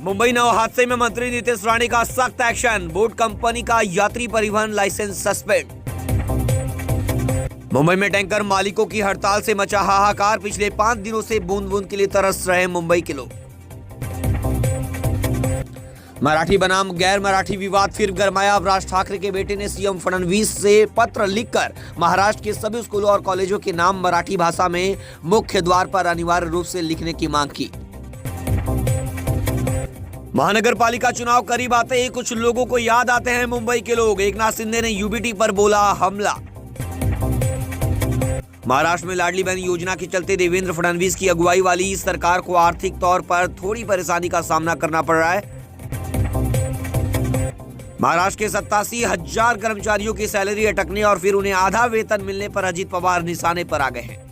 मुंबई नौ हादसे में मंत्री नीतीश राणे का सख्त एक्शन, बोट कंपनी का यात्री परिवहन लाइसेंस सस्पेंड। मुंबई में टैंकर मालिकों की हड़ताल से मचा हाहाकार, पिछले 5 दिनों से बूंद बूंद के लिए तरस रहे मुंबई के लोग। मराठी बनाम गैर मराठी विवाद फिर गरमाया, अब राज ठाकरे के बेटे ने सीएम फडणवीस से पत्र लिखकर महाराष्ट्र के सभी स्कूलों और कॉलेजों के नाम मराठी भाषा में मुख्य द्वार पर अनिवार्य रूप से लिखने की मांग की। महानगर पालिका चुनाव करीब आते ही कुछ लोगों को याद आते हैं मुंबई के लोग। एकनाथ शिंदे ने यूबीटी पर बोला हमला। महाराष्ट्र में लाडली बहन योजना के चलते देवेंद्र फडणवीस की अगुवाई वाली इस सरकार को आर्थिक तौर पर थोड़ी परेशानी का सामना करना पड़ रहा है। महाराष्ट्र के 87,000 कर्मचारियों की सैलरी अटकने और फिर उन्हें आधा वेतन मिलने पर अजित पवार निशाने पर आ गए हैं।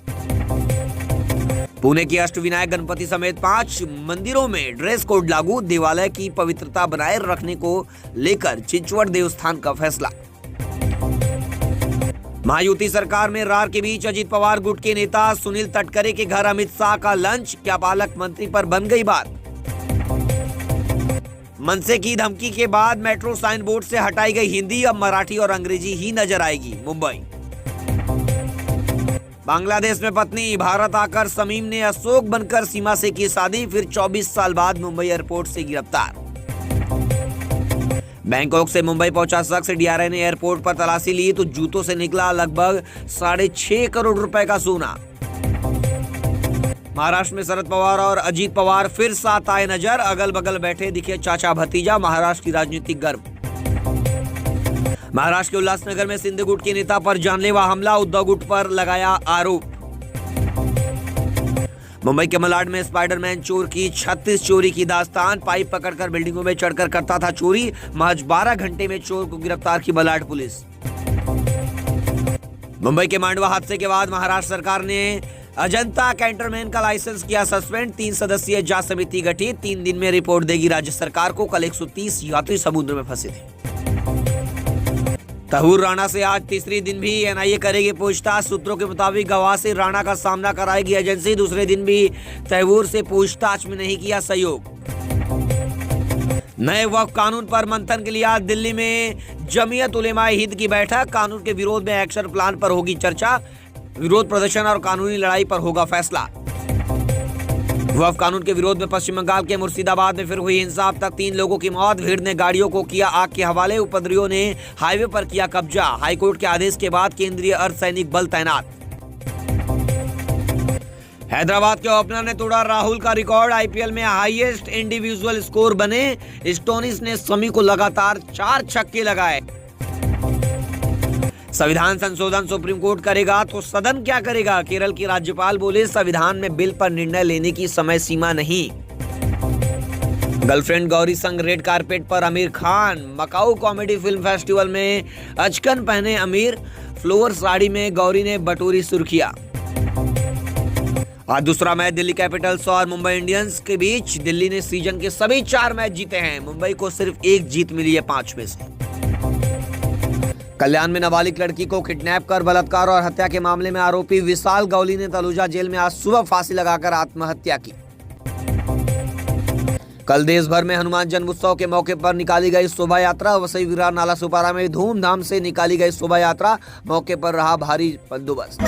पुणे की अष्टविनायक गणपति समेत 5 मंदिरों में ड्रेस कोड लागू, देवालय की पवित्रता बनाए रखने को लेकर चिंचवड़ देवस्थान का फैसला। महायुति सरकार में रार के बीच अजित पवार गुट के नेता सुनील तटकरे के घर अमित शाह का लंच, क्या पालक मंत्री पर बन गई बात। मनसे की धमकी के बाद मेट्रो साइन बोर्ड से हटाई गई हिंदी, अब मराठी और अंग्रेजी ही नजर आएगी। मुंबई बांग्लादेश में पत्नी भारत आकर समीम ने अशोक बनकर सीमा से की शादी, फिर 24 साल बाद मुंबई एयरपोर्ट से गिरफ्तार। बैंकॉक से मुंबई पहुंचा शख्स, डीआरआई ने एयरपोर्ट पर तलाशी ली तो जूतों से निकला लगभग 6.5 करोड़ रुपए का सोना। महाराष्ट्र में शरद पवार और अजीत पवार फिर साथ आए नजर, अगल बगल बैठे दिखे चाचा भतीजा, महाराष्ट्र की राजनीतिक गर्व। महाराष्ट्र के उल्लासनगर में सिंध गुट के नेता पर जानलेवा हमला, उद्धव गुट पर लगाया आरोप। मुंबई के मलाड में स्पाइडरमैन चोर की 36 चोरी की दास्तान, पाइप पकड़कर बिल्डिंगों में चढ़कर करता था चोरी, महज 12 घंटे में चोर को गिरफ्तार की मलाड पुलिस। मुंबई के मांडवा हादसे के बाद महाराष्ट्र सरकार ने अजंता कैंटरमैन का लाइसेंस किया सस्पेंड, 3 सदस्यीय जांच समिति गठित, 3 दिन में रिपोर्ट देगी राज्य सरकार को। कल 130 यात्री समुद्र में फंसे थे। तहूर राणा से आज तीसरे दिन भी एनआईए करेगी पूछताछ, सूत्रों के मुताबिक गवाह से राणा का सामना कराएगी एजेंसी, दूसरे दिन भी तहूर से पूछताछ में नहीं किया सहयोग। नए वक्फ कानून पर मंथन के लिए आज दिल्ली में जमीयत उलेमाए हिंद की बैठक, कानून के विरोध में एक्शन प्लान पर होगी चर्चा, विरोध प्रदर्शन और कानूनी लड़ाई पर होगा फैसला। वक्फ कानून के विरोध में पश्चिम बंगाल के मुर्शिदाबाद में फिर हुई हिंसा, अब तक 3 लोगों की मौत, भीड़ ने गाड़ियों को किया आग के हवाले, उपद्रवियों ने हाईवे पर किया कब्जा, हाईकोर्ट के आदेश के बाद केंद्रीय अर्धसैनिक बल तैनात। हैदराबाद के ओपनर ने तोड़ा राहुल का रिकॉर्ड, आईपीएल में हाईएस्ट इंडिविजुअल स्कोर बने, स्टोनिस ने शमी को लगातार 4 छक्के लगाए। संविधान संशोधन सुप्रीम कोर्ट करेगा तो सदन क्या करेगा, केरल के राज्यपाल बोले संविधान में बिल पर निर्णय लेने की समय सीमा नहीं। गर्लफ्रेंड गौरी संग रेड कारपेट पर Aamir Khan, Macau comedy film festival में अचकन पहने आमिर, फ्लोर साड़ी में गौरी ने बटोरी सुर्खियां। आज दूसरा मैच दिल्ली कैपिटल्स और मुंबई इंडियंस के बीच, दिल्ली ने सीजन के सभी 4 मैच जीते हैं, मुंबई को सिर्फ 1 जीत मिली है 5 में से। कल्याण में नाबालिग लड़की को किडनैप कर बलात्कार और हत्या के मामले में आरोपी विशाल गौली ने तलुजा जेल में आज सुबह फांसी लगाकर आत्महत्या की। कल देश भर में हनुमान जन्मोत्सव के मौके पर निकाली गई शोभा यात्रा, वसई विरार नाला सुपारा में धूमधाम से निकाली गई शोभा यात्रा, मौके पर रहा भारी बंदोबस्त।